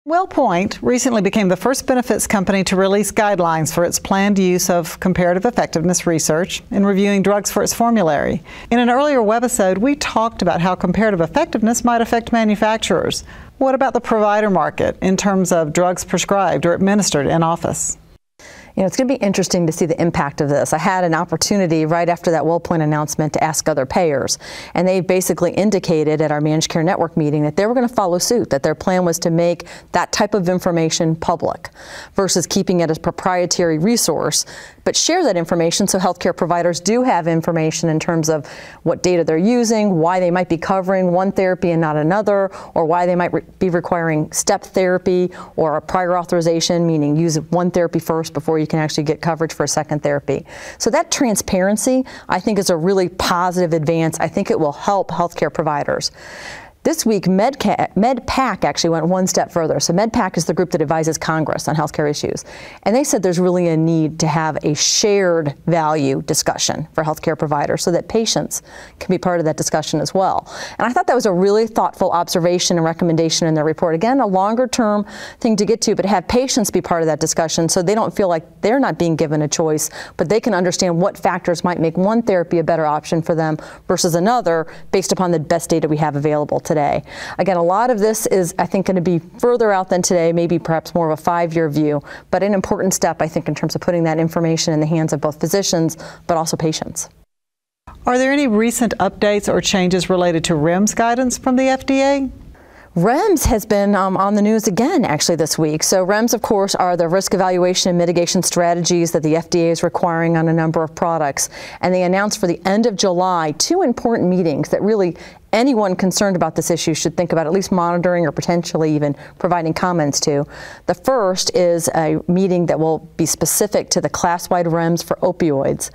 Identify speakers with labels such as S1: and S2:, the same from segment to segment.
S1: WellPoint recently became the first benefits company to release guidelines for its planned use of comparative effectiveness research in reviewing drugs for its formulary. In an earlier webisode, we talked about how comparative effectiveness might affect manufacturers. What about the provider market in terms of drugs prescribed or administered in office?
S2: You know, it's going to be interesting to see the impact of this. I had an opportunity right after that WellPoint announcement to ask other payers, and they basically indicated at our managed care network meeting that they were going to follow suit, that their plan was to make that type of information public versus keeping it as proprietary resource, but share that information so healthcare providers do have information in terms of what data they're using, why they might be covering one therapy and not another, or why they might be requiring step therapy or a prior authorization, meaning use one therapy first before you can actually get coverage for a second therapy. So that transparency, I think, is a really positive advance. I think it will help healthcare providers. This week, MedPAC actually went one step further. So MedPAC is the group that advises Congress on healthcare issues. And they said there's really a need to have a shared value discussion for healthcare providers so that patients can be part of that discussion as well. And I thought that was a really thoughtful observation and recommendation in their report. Again, a longer term thing to get to, but have patients be part of that discussion so they don't feel like they're not being given a choice, but they can understand what factors might make one therapy a better option for them versus another based upon the best data we have available today. Again, a lot of this is, I think, going to be further out than today, maybe perhaps more of a 5-year view, but an important step, I think, in terms of putting that information in the hands of both physicians, but also patients.
S1: Are there any recent updates or changes related to REMs guidance from the FDA?
S2: REMs has been on the news again, actually, this week. So REMs, of course, are the risk evaluation and mitigation strategies that the FDA is requiring on a number of products. And they announced for the end of July 2 important meetings that really anyone concerned about this issue should think about at least monitoring or potentially even providing comments to. The first is a meeting that will be specific to the class-wide REMs for opioids.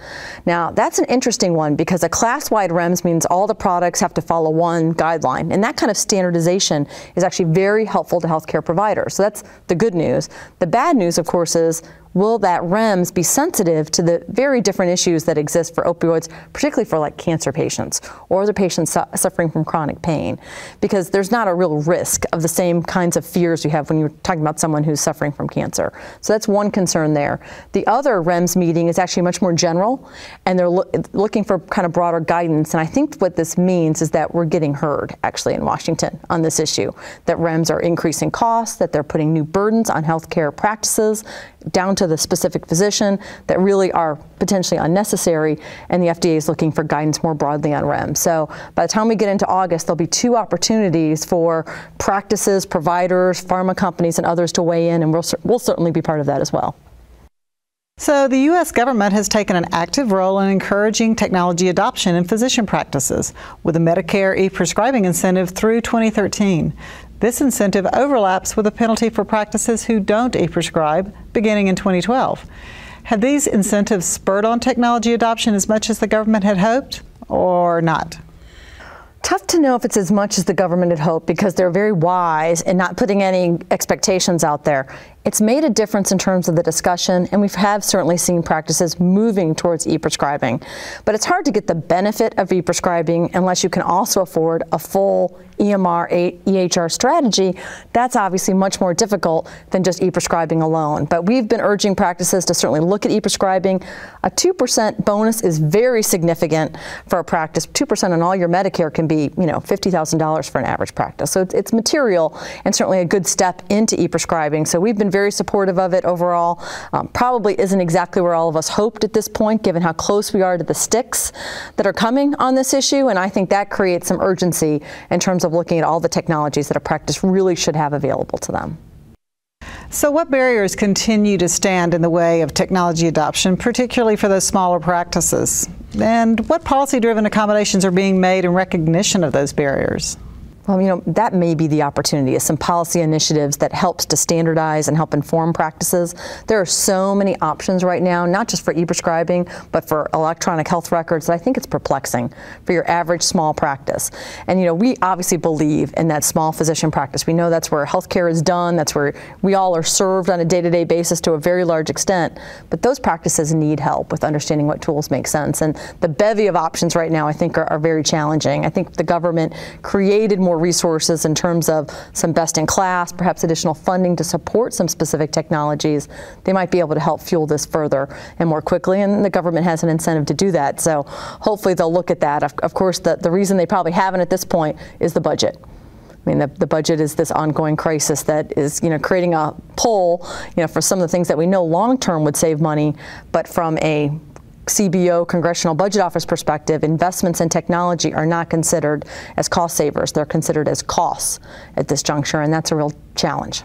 S2: Now, that's an interesting one because a class-wide REMs means all the products have to follow one guideline, and that kind of standardization is actually very helpful to healthcare providers. So that's the good news. The bad news, of course, is will that REMs be sensitive to the very different issues that exist for opioids, particularly for like cancer patients or the patients suffering from chronic pain? Because there's not a real risk of the same kinds of fears you have when you're talking about someone who's suffering from cancer. So that's one concern there. The other REMs meeting is actually much more general, and they're looking for kind of broader guidance. And I think what this means is that we're getting heard, actually, in Washington on this issue, that REMs are increasing costs, that they're putting new burdens on healthcare practices, down to the specific physician, that really are potentially unnecessary, and the FDA is looking for guidance more broadly on REMs. So by the time we get into August, there'll be 2 opportunities for practices, providers, pharma companies, and others to weigh in, and we'll certainly be part of that as well.
S1: So the U.S. government has taken an active role in encouraging technology adoption in physician practices with a Medicare e-prescribing incentive through 2013. This incentive overlaps with a penalty for practices who don't e-prescribe beginning in 2012. Have these incentives spurred on technology adoption as much as the government had hoped, or not?
S2: Tough to know if it's as much as the government had hoped because they're very wise in not putting any expectations out there. It's made a difference in terms of the discussion, and we have certainly seen practices moving towards e-prescribing. But it's hard to get the benefit of e-prescribing unless you can also afford a full EMR, EHR strategy. That's obviously much more difficult than just e-prescribing alone. But we've been urging practices to certainly look at e-prescribing. A 2% bonus is very significant for a practice. 2% on all your Medicare can be, $50,000 for an average practice. So it's material and certainly a good step into e-prescribing. So we've been very supportive of it overall. Probably isn't exactly where all of us hoped at this point, given how close we are to the sticks that are coming on this issue. And I think that creates some urgency in terms of looking at all the technologies that a practice really should have available to them.
S1: So what barriers continue to stand in the way of technology adoption, particularly for those smaller practices? And what policy-driven accommodations are being made in recognition of those barriers?
S2: Well, that may be the opportunity, is some policy initiatives that helps to standardize and help inform practices. There are so many options right now, not just for e-prescribing, but for electronic health records, that I think it's perplexing for your average small practice. And, we obviously believe in that small physician practice. We know that's where healthcare is done. That's where we all are served on a day-to-day basis to a very large extent. But those practices need help with understanding what tools make sense. And the bevy of options right now, I think, are very challenging. I think the government created more more resources in terms of some best-in-class, perhaps additional funding to support some specific technologies, they might be able to help fuel this further and more quickly, and the government has an incentive to do that. So hopefully they'll look at that. Of course, the reason they probably haven't at this point is the budget. I mean, the budget is this ongoing crisis that is, creating a pull, for some of the things that we know long-term would save money, but from a CBO, Congressional Budget Office perspective, investments in technology are not considered as cost savers. They're considered as costs at this juncture, and that's a real challenge.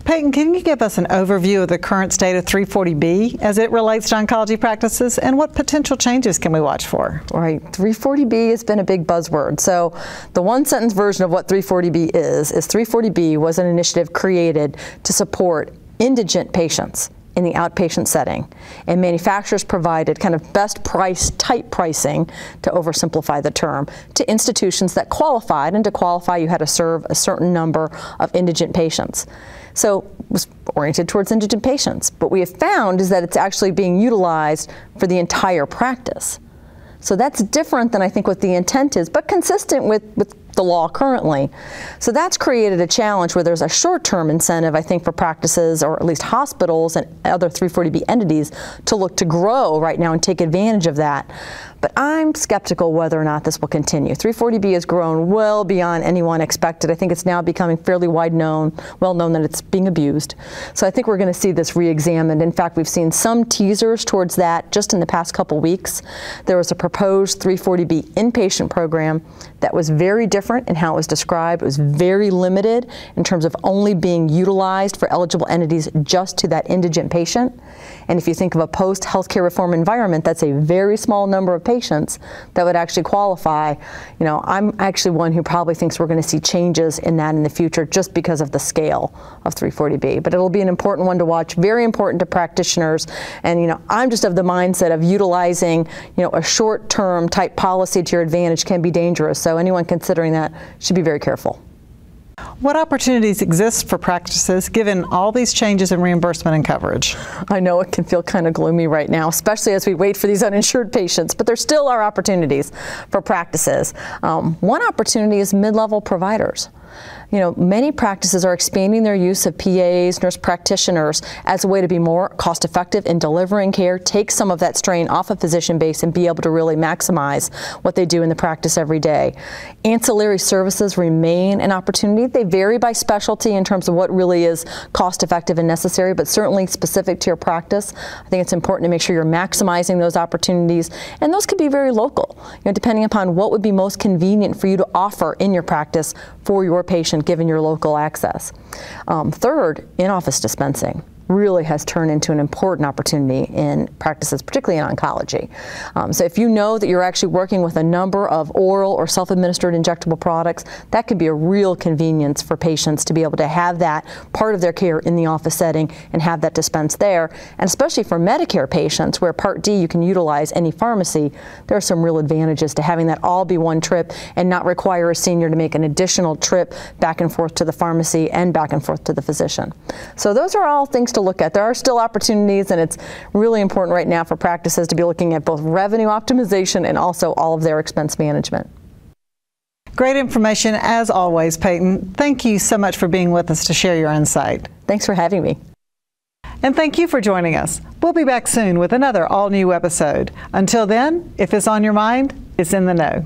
S1: Peyton, can you give us an overview of the current state of 340B as it relates to oncology practices, and what potential changes can we watch for?
S2: Right, 340B has been a big buzzword. So the one-sentence version of what 340B is 340B was an initiative created to support indigent patients in the outpatient setting, and manufacturers provided kind of best price type pricing, to oversimplify the term, to institutions that qualified, and to qualify you had to serve a certain number of indigent patients. So it was oriented towards indigent patients. But we have found is that it's actually being utilized for the entire practice. So that's different than I think what the intent is, but consistent with the law currently. So that's created a challenge where there's a short-term incentive, I think, for practices, or at least hospitals and other 340B entities, to look to grow right now and take advantage of that. But I'm skeptical whether or not this will continue. 340B has grown well beyond anyone expected. I think it's now becoming fairly well known that it's being abused. So I think we're going to see this re-examined. In fact, we've seen some teasers towards that just in the past couple weeks. There was a proposed 340B inpatient program that was very different in how it was described. It was very limited in terms of only being utilized for eligible entities just to that indigent patient. And if you think of a post-healthcare reform environment, that's a very small number of patients that would actually qualify. I'm actually one who probably thinks we're going to see changes in that in the future just because of the scale of 340B. But it'll be an important one to watch, very important to practitioners. And, I'm just of the mindset of utilizing, a short-term type policy to your advantage can be dangerous. So anyone considering that should be very careful.
S1: What opportunities exist for practices given all these changes in reimbursement and coverage?
S2: I know it can feel kind of gloomy right now, especially as we wait for these uninsured patients, but there still are opportunities for practices. One opportunity is mid-level providers. Many practices are expanding their use of PAs, nurse practitioners, as a way to be more cost-effective in delivering care, take some of that strain off a physician base, and be able to really maximize what they do in the practice every day. Ancillary services remain an opportunity. They vary by specialty in terms of what really is cost-effective and necessary, but certainly specific to your practice. I think it's important to make sure you're maximizing those opportunities, and those could be very local, depending upon what would be most convenient for you to offer in your practice for your patient, given your local access. Third, in-office dispensing really has turned into an important opportunity in practices, particularly in oncology. So if you know that you're actually working with a number of oral or self-administered injectable products, that could be a real convenience for patients to be able to have that part of their care in the office setting and have that dispensed there. And especially for Medicare patients, where Part D you can utilize any pharmacy, there are some real advantages to having that all be one trip and not require a senior to make an additional trip back and forth to the pharmacy and back and forth to the physician. So those are all things to look at. There are still opportunities, and it's really important right now for practices to be looking at both revenue optimization and also all of their expense management.
S1: Great information as always, Peyton. Thank you so much for being with us to share your insight.
S2: Thanks for having me.
S1: And thank you for joining us. We'll be back soon with another all-new episode. Until then, if it's on your mind, it's in the know.